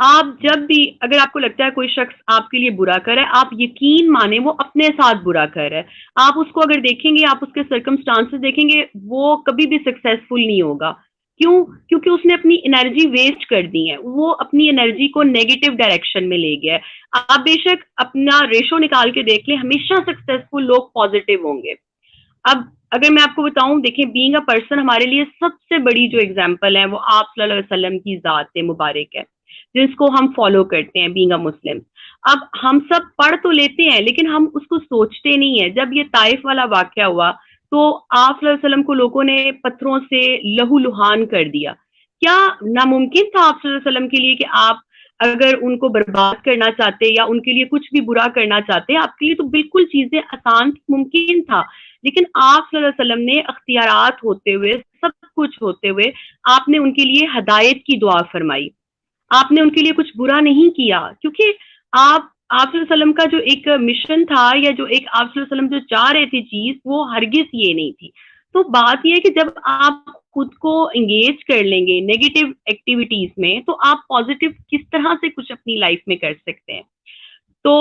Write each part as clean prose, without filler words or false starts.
آپ جب بھی اگر آپ کو لگتا ہے کوئی شخص آپ کے لیے برا کر رہا ہے، آپ یقین مانیں وہ اپنے ساتھ برا کر رہا ہے. آپ اس کو اگر دیکھیں گے، آپ اس کے سرکمسٹانسز دیکھیں گے، وہ کبھی بھی سکسیسفل نہیں ہوگا. کیوں؟ کیونکہ اس نے اپنی انرجی ویسٹ کر دی ہے، وہ اپنی انرجی کو نیگیٹو ڈائریکشن میں لے گیا ہے. آپ بے شک اپنا ریشو نکال کے دیکھ لیں، ہمیشہ سکسیسفل لوگ پازیٹیو ہوں گے. اب اگر میں آپ کو بتاؤں، دیکھیں بینگ اے پرسن ہمارے لیے سب سے بڑی جو اگزامپل ہے وہ آپ صلی اللہ علیہ وسلم کی ذات مبارک ہے، جس کو ہم فالو کرتے ہیں بینگ اے مسلم. اب ہم سب پڑھ تو لیتے ہیں لیکن ہم اس کو سوچتے نہیں ہیں. جب یہ طائف والا واقعہ ہوا تو آپ صلی اللہ علیہ وسلم کو لوگوں نے پتھروں سے لہو لہان کر دیا. کیا ناممکن تھا آپ صلی اللہ علیہ وسلم کے لیے کہ آپ اگر ان کو برباد کرنا چاہتے یا ان کے لیے کچھ بھی برا کرنا چاہتے؟ آپ کے لیے تو بالکل چیزیں آسان ممکن تھا. لیکن آپ صلی اللہ علیہ وسلم نے اختیارات ہوتے ہوئے، سب کچھ ہوتے ہوئے، آپ نے ان کے لیے ہدایت کی دعا فرمائی. آپ نے ان کے لیے کچھ برا نہیں کیا، کیونکہ آپ صلی اللہ علیہ وسلم کا جو ایک مشن تھا، یا جو ایک آپ صلی اللہ علیہ وسلم جو چاہ رہے تھے چیز، وہ ہرگز یہ نہیں تھی. تو بات یہ ہے کہ جب آپ خود کو انگیج کر لیں گے نیگیٹو ایکٹیویٹیز میں، تو آپ پازیٹیو کس طرح سے کچھ اپنی لائف میں کر سکتے ہیں. تو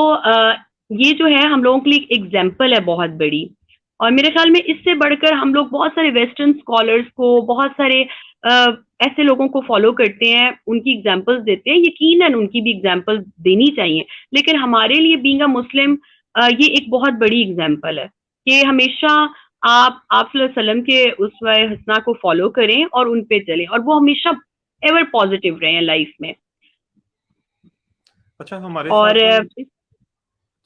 یہ جو ہے ہم لوگوں کے لیے ایک ایگزامپل ہے بہت بڑی. اور میرے خیال میں اس سے بڑھ کر ہم لوگ بہت سارے ویسٹرن اسکالرس کو، بہت سارے ایسے لوگوں کو فالو کرتے ہیں، ان کی ایگزامپلس دیتے ہیں. یقیناً ان کی بھی ایگزامپل دینی چاہیے، لیکن ہمارے لیے بینگ اے مسلم یہ ایک بہت بڑی ایگزامپل ہے کہ ہمیشہ آپ صلی اللہ علیہ وسلم کے اسوہ حسنہ کو فالو کریں اور ان پہ چلیں، اور وہ ہمیشہ ایور پازیٹیو رہیں لائف میں. اچھا ہمارے اور ساتھ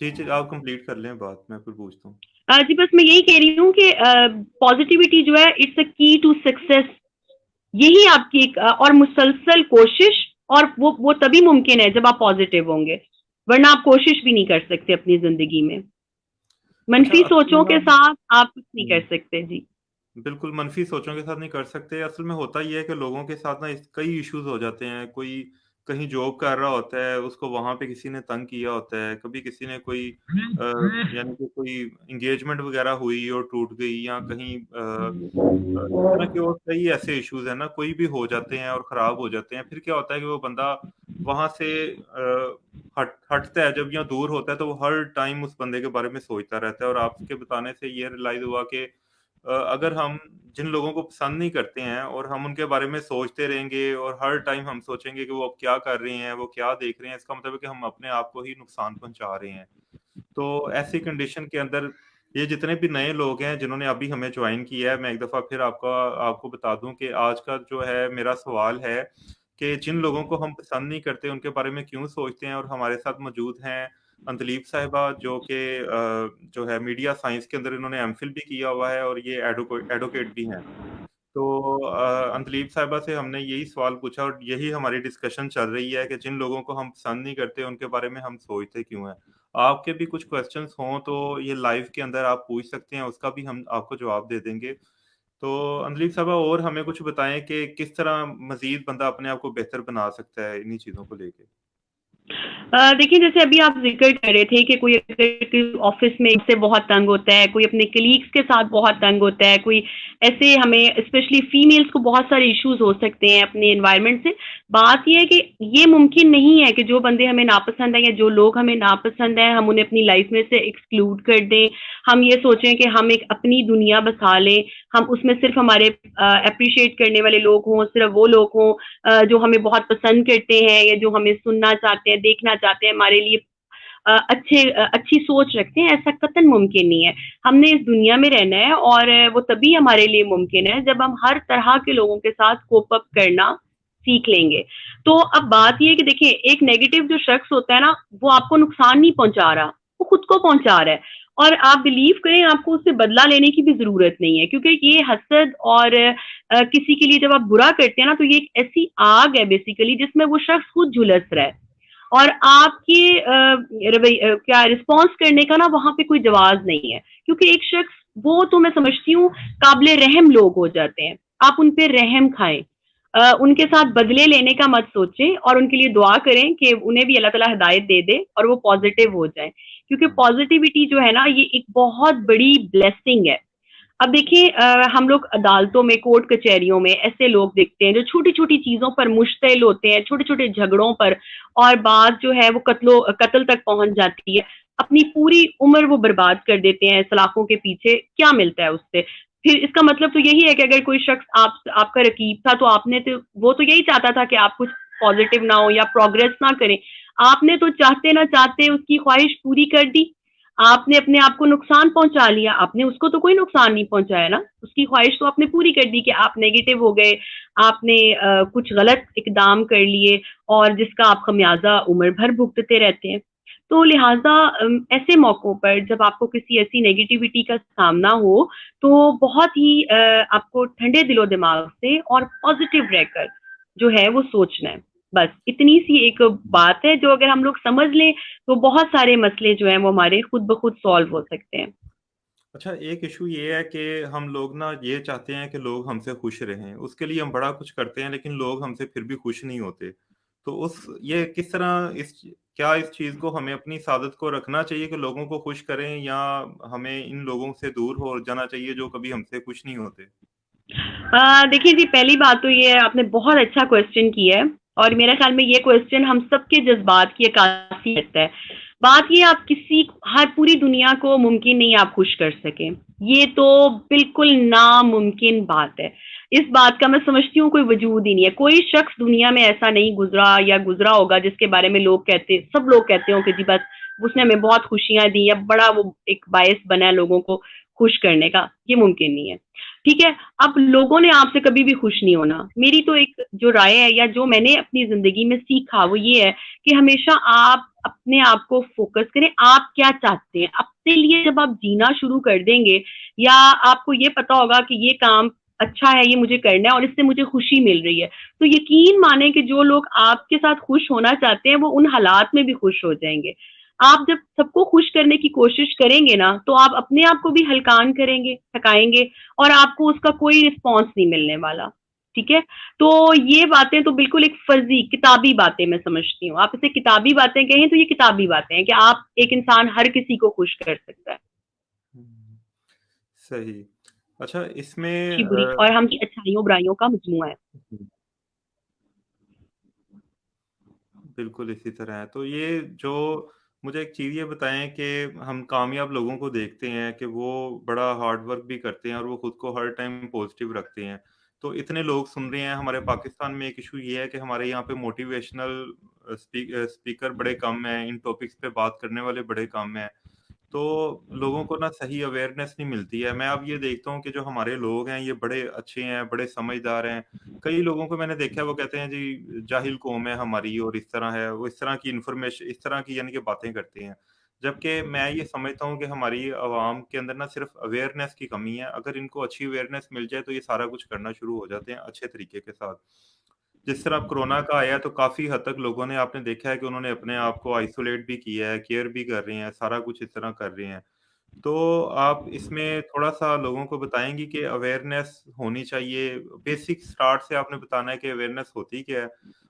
جی جی آپ کمپلیٹ کر لیں بات، میں پھر پوچھتا ہوں. جی بس میں یہی کہہ رہی ہوں کہ پازیٹیوٹی جو ہے اٹس اے کی ٹو سکسیس. یہی آپ کی ایک اور مسلسل کوشش، اور وہ تبھی ممکن ہے جب آپ پازیٹیو ہوں گے، ورنہ آپ کوشش بھی نہیں کر سکتے اپنی زندگی میں. اچھا منفی اصل میں سوچوں نا کے ساتھ آپ کچھ نہیں ہم، کر سکتے. جی بالکل منفی سوچوں کے ساتھ نہیں کر سکتے. اصل میں ہوتا یہ ہے کہ لوگوں کے ساتھ نا کئی ایشوز ہو جاتے ہیں. کوئی کہیں جاب کر رہا ہوتا ہے، اس کو وہاں پہ کسی نے تنگ کیا ہوتا ہے، کبھی کسی نے کوئی آ، یعنی کہ کوئی انگیجمنٹ وغیرہ ہوئی اور ٹوٹ گئی، یا کہیں اس طرح کے اور کئی ایسے ایشوز ہیں نا، کوئی بھی ہو جاتے ہیں اور خراب ہو جاتے ہیں. پھر کیا ہوتا ہے کہ وہ بندہ وہاں سے ہٹتا ہے جب، یا دور ہوتا ہے، تو وہ ہر ٹائم اس بندے کے بارے میں سوچتا رہتا ہے. اور آپ کے بتانے سے یہ ریلائز ہوا کہ اگر ہم جن لوگوں کو پسند نہیں کرتے ہیں اور ہم ان کے بارے میں سوچتے رہیں گے اور ہر ٹائم ہم سوچیں گے کہ وہ اب کیا کر رہے ہیں، وہ کیا دیکھ رہے ہیں، اس کا مطلب ہے کہ ہم اپنے آپ کو ہی نقصان پہنچا رہے ہیں. تو ایسی کنڈیشن کے اندر یہ جتنے بھی نئے لوگ ہیں جنہوں نے ابھی ہمیں جوائن کیا ہے، میں ایک دفعہ پھر آپ کو بتا دوں کہ آج کا جو ہے میرا سوال ہے کہ جن لوگوں کو ہم پسند نہیں کرتے ان کے بارے میں کیوں سوچتے ہیں. اور ہمارے ساتھ موجود ہیں اندلیب صاحبہ، جو کہ جو ہے میڈیا سائنس کے اندر انہوں نے ایم فل بھی کیا ہوا ہے اور یہ ایڈوکیٹ بھی ہیں. تو اندلیب صاحبہ سے ہم نے یہی سوال پوچھا اور یہی ہماری ڈسکشن چل رہی ہے کہ جن لوگوں کو ہم پسند نہیں کرتے ان کے بارے میں ہم سوچتے کیوں ہیں. آپ کے بھی کچھ کوشچنس ہوں تو یہ لائیو کے اندر آپ پوچھ سکتے ہیں، اس کا بھی ہم آپ کو جواب دے دیں گے. تو اندلیب صاحبہ اور ہمیں کچھ بتائیں کہ کس طرح مزید بندہ اپنے آپ کو بہتر بنا سکتا ہے انہی چیزوں کو لے کے. دیکھیے جیسے ابھی آپ ذکر کر رہے تھے کہ کوئی آفس میں سے بہت تنگ ہوتا ہے، کوئی اپنے کلیگس کے ساتھ بہت تنگ ہوتا ہے، کوئی ایسے ہمیں اسپیشلی فیمیلز کو بہت سارے ایشوز ہو سکتے ہیں اپنے انوائرمنٹ سے. بات یہ ہے کہ یہ ممکن نہیں ہے کہ جو بندے ہمیں ناپسند ہیں یا جو لوگ ہمیں ناپسند ہیں ہم انہیں اپنی لائف میں سے ایکسکلوڈ کر دیں. ہم یہ سوچیں کہ ہم ایک اپنی دنیا بسا لیں، ہم اس میں صرف ہمارے اپریشیٹ کرنے والے لوگ ہوں، صرف وہ لوگ ہوں جو ہمیں بہت پسند کرتے ہیں یا جو ہمیں سننا چاہتے ہیں، دیکھنا چاہتے ہیں، ہمارے لیے اچھی سوچ رکھتے ہیں. ایسا قطعاً ممکن نہیں ہے. ہم نے اس دنیا میں رہنا ہے اور وہ تبھی ہمارے لیے ممکن ہے جب ہم ہر طرح کے لوگوں کے ساتھ کوپ اپ کرنا سیکھ لیں گے. تو اب بات یہ ہے کہ دیکھیں ایک نیگیٹو جو شخص ہوتا ہے نا، وہ آپ کو نقصان نہیں پہنچا رہا، وہ خود کو پہنچا رہا ہے. اور آپ بلیو کریں آپ کو اس سے بدلہ لینے کی بھی ضرورت نہیں ہے، کیونکہ یہ حسد اور کسی کے لیے جب آپ برا کرتے ہیں نا تو یہ ایک ایسی آگ ہے بیسیکلی جس میں وہ شخص خود جھلس رہا ہے، اور آپ کی کیا رسپانس کرنے کا نا وہاں پہ کوئی جواز نہیں ہے. کیونکہ ایک شخص وہ تو میں سمجھتی ہوں قابل رحم لوگ ہو جاتے ہیں، آپ ان پہ رحم کھائیں، ان کے ساتھ بدلے لینے کا مت سوچیں، اور ان کے لیے دعا کریں کہ انہیں بھی اللہ تعالیٰ ہدایت دے دے اور وہ پازیٹیو ہو جائیں. کیونکہ پازیٹیوٹی جو ہے نا یہ ایک بہت بڑی بلیسنگ ہے. اب دیکھیں ہم لوگ عدالتوں میں کورٹ کچہریوں میں ایسے لوگ دیکھتے ہیں جو چھوٹی چھوٹی چیزوں پر مشتعل ہوتے ہیں, چھوٹے چھوٹے جھگڑوں پر, اور بات جو ہے وہ قتل تک پہنچ جاتی ہے. اپنی پوری عمر وہ برباد کر دیتے ہیں سلاخوں کے پیچھے. کیا ملتا ہے اس سے؟ پھر اس کا مطلب تو یہی ہے کہ اگر کوئی شخص آپ کا رقیب تھا تو آپ نے تو وہ تو یہی چاہتا تھا کہ آپ کچھ پازیٹیو نہ ہو یا پروگرس نہ کریں. آپ نے تو چاہتے نہ چاہتے اس کی خواہش پوری کر دی. آپ نے اپنے آپ کو نقصان پہنچا لیا. آپ نے اس کو تو کوئی نقصان نہیں پہنچایا نا, اس کی خواہش تو آپ نے پوری کر دی کہ آپ نیگیٹو ہو گئے, آپ نے کچھ غلط اقدام کر لیے اور جس کا آپ خمیازہ عمر بھر بھگتتے رہتے ہیں. تو لہٰذا ایسے موقعوں پر جب آپ کو کسی ایسی نیگیٹیوٹی کا سامنا ہو تو بہت ہی آپ کو ٹھنڈے دل و دماغ سے اور پازیٹیو رہ کر جو ہے وہ سوچنا ہے. بس اتنی سی ایک بات ہے جو اگر ہم لوگ سمجھ لیں تو بہت سارے مسئلے جو ہیں وہ ہمارے خود بخود سالو ہو سکتے ہیں. اچھا، ایک ایشو یہ ہے کہ ہم لوگ نا یہ چاہتے ہیں کہ لوگ ہم سے خوش رہیں، اس کے لیے ہم بڑا کچھ کرتے ہیں لیکن لوگ ہم سے پھر بھی خوش نہیں ہوتے. تو یہ کس طرح کیا اس چیز کو ہمیں اپنی سعادت کو رکھنا چاہیے کہ لوگوں کو خوش کریں، یا ہمیں ان لوگوں سے دور ہو جانا چاہیے جو کبھی ہم سے خوش نہیں ہوتے؟ دیکھیے جی, پہلی بات تو یہ ہے, آپ نے بہت اچھا کوشچن کیا ہے, اور میرے خیال میں یہ کوشچن ہم سب کے جذبات کی عکاسی کرتا ہے. بات یہ, آپ ہر پوری دنیا کو ممکن نہیں آپ خوش کر سکیں, یہ تو بالکل ناممکن بات ہے. اس بات کا میں سمجھتی ہوں کوئی وجود ہی نہیں ہے. کوئی شخص دنیا میں ایسا نہیں گزرا یا گزرا ہوگا جس کے بارے میں سب لوگ کہتے ہوں کہ جی بس اس نے ہمیں بہت خوشیاں دی یا بڑا وہ ایک باعث بنا ہے لوگوں کو خوش کرنے کا. یہ ممکن نہیں ہے. ٹھیک ہے, اب لوگوں نے آپ سے کبھی بھی خوش نہیں ہونا. میری تو ایک جو رائے ہے یا جو میں نے اپنی زندگی میں سیکھا وہ یہ ہے کہ ہمیشہ آپ اپنے آپ کو فوکس کریں, آپ کیا چاہتے ہیں. اپنے لیے جب آپ جینا شروع کر دیں گے, یا آپ کو یہ پتا ہوگا کہ یہ کام اچھا ہے, یہ مجھے کرنا ہے اور اس سے مجھے خوشی مل رہی ہے, تو یقین مانیں کہ جو لوگ آپ کے ساتھ خوش ہونا چاہتے ہیں وہ ان حالات میں بھی خوش ہو جائیں گے. آپ جب سب کو خوش کرنے کی کوشش کریں گے نا تو آپ اپنے آپ کو بھی ہلکان کریں گے, تھکائیں گے, اور آپ کو اس کا کوئی رسپانس نہیں ملنے والا. ٹھیک ہے, تو یہ باتیں تو بالکل ایک فرضی کتابی باتیں میں سمجھتی ہوں. آپ اسے کتابی باتیں کہیں تو یہ کتابی باتیں ہیں کہ آپ ایک انسان ہر کسی کو خوش کر سکتا ہے. ہم، صحیح. اچھا، اس میں اچھی بری اور ہم کی اچھائیوں برائیوں کا مجموعہ ہے. بالکل اسی طرح ہے. تو یہ جو مجھے ایک چیز یہ بتائیں کہ ہم کامیاب لوگوں کو دیکھتے ہیں کہ وہ بڑا ہارڈ ورک بھی کرتے ہیں اور وہ خود کو ہر ٹائم پازیٹیو رکھتے ہیں. تو اتنے لوگ سن رہے ہیں. ہمارے پاکستان میں ایک ایشو یہ ہے کہ ہمارے یہاں پہ موٹیویشنل اسپیکر بڑے کم ہیں، ان ٹاپکس پہ بات کرنے والے بڑے کم ہیں. تو لوگوں کو نا صحیح اویئرنیس نہیں ملتی ہے. میں اب یہ دیکھتا ہوں کہ جو ہمارے لوگ ہیں یہ بڑے اچھے ہیں، بڑے سمجھدار ہیں. کئی لوگوں کو میں نے دیکھا ہے وہ کہتے ہیں جی جاہل قوم ہے ہماری اور اس طرح ہے، وہ اس طرح کی انفارمیشن اس طرح کی یعنی کہ باتیں کرتے ہیں. جبکہ میں یہ سمجھتا ہوں کہ ہماری عوام کے اندر نا صرف اویئرنیس کی کمی ہے. اگر ان کو اچھی اویئرنیس مل جائے تو یہ سارا کچھ کرنا شروع ہو جاتے ہیں اچھے طریقے کے ساتھ. جس طرح اب کرونا کا آیا تو کافی حد تک لوگوں نے آپ نے دیکھا ہے کہ انہوں نے اپنے آپ کو آئسولیٹ بھی کیا ہے، کیئر بھی کر رہے ہیں، سارا کچھ اس طرح کر رہے ہیں. تو آپ اس میں تھوڑا سا لوگوں کو بتائیں گی کہ اویئرنیس ہونی چاہیے. بیسک سٹارٹ سے آپ نے بتانا ہے کہ اویئرنیس ہوتی کیا ہے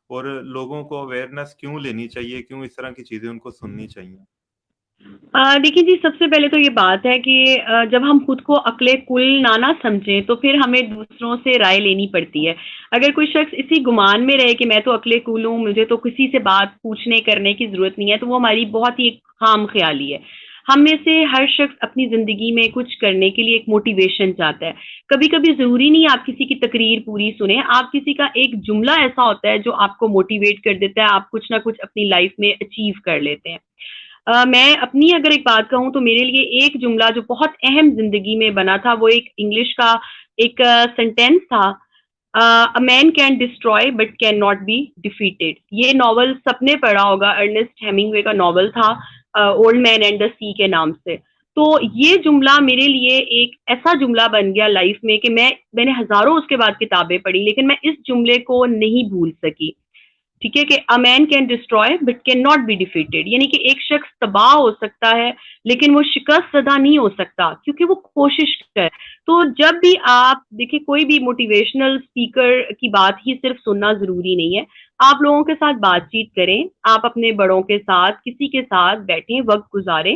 اور لوگوں کو اویئرنیس کیوں لینی چاہیے، کیوں اس طرح کی چیزیں ان کو سننی چاہیے. دیکھیے جی, سب سے پہلے تو یہ بات ہے کہ جب ہم خود کو عقل کل نہ سمجھیں تو پھر ہمیں دوسروں سے رائے لینی پڑتی ہے. اگر کوئی شخص اسی گمان میں رہے کہ میں تو عقل کل ہوں, مجھے تو کسی سے بات پوچھنے کرنے کی ضرورت نہیں ہے, تو وہ ہماری بہت ہی خام خیالی ہے. ہم میں سے ہر شخص اپنی زندگی میں کچھ کرنے کے لیے ایک موٹیویشن چاہتا ہے. کبھی کبھی ضروری نہیں آپ کسی کی تقریر پوری سنیں, آپ کسی کا ایک جملہ ایسا ہوتا ہے جو آپ کو موٹیویٹ کر دیتا ہے, آپ کچھ نہ کچھ اپنی لائف میں اچیو کر لیتے ہیں. میں اپنی اگر ایک بات کہوں تو میرے لیے ایک جملہ جو بہت اہم زندگی میں بنا تھا وہ ایک انگلش کا ایک سینٹینس تھا, A man can destroy but cannot be defeated. یہ ناول سب نے پڑھا ہوگا, ارنسٹ ہیمنگوے کا ناول تھا اولڈ مین اینڈ دا سی کے نام سے. تو یہ جملہ میرے لیے ایک ایسا جملہ بن گیا لائف میں کہ میں نے ہزاروں اس کے بعد کتابیں پڑھی لیکن میں اس جملے کو نہیں بھول سکی. ٹھیک ہے, کہ a man can destroy but cannot be defeated, یعنی کہ ایک شخص تباہ ہو سکتا ہے لیکن وہ شکست زدہ نہیں ہو سکتا کیونکہ وہ کوشش کرے. تو جب بھی آپ دیکھیں کوئی بھی موٹیویشنل اسپیکر کی بات ہی صرف سننا ضروری نہیں ہے, آپ لوگوں کے ساتھ بات چیت کریں, آپ اپنے بڑوں کے ساتھ کسی کے ساتھ بیٹھیں, وقت گزاریں,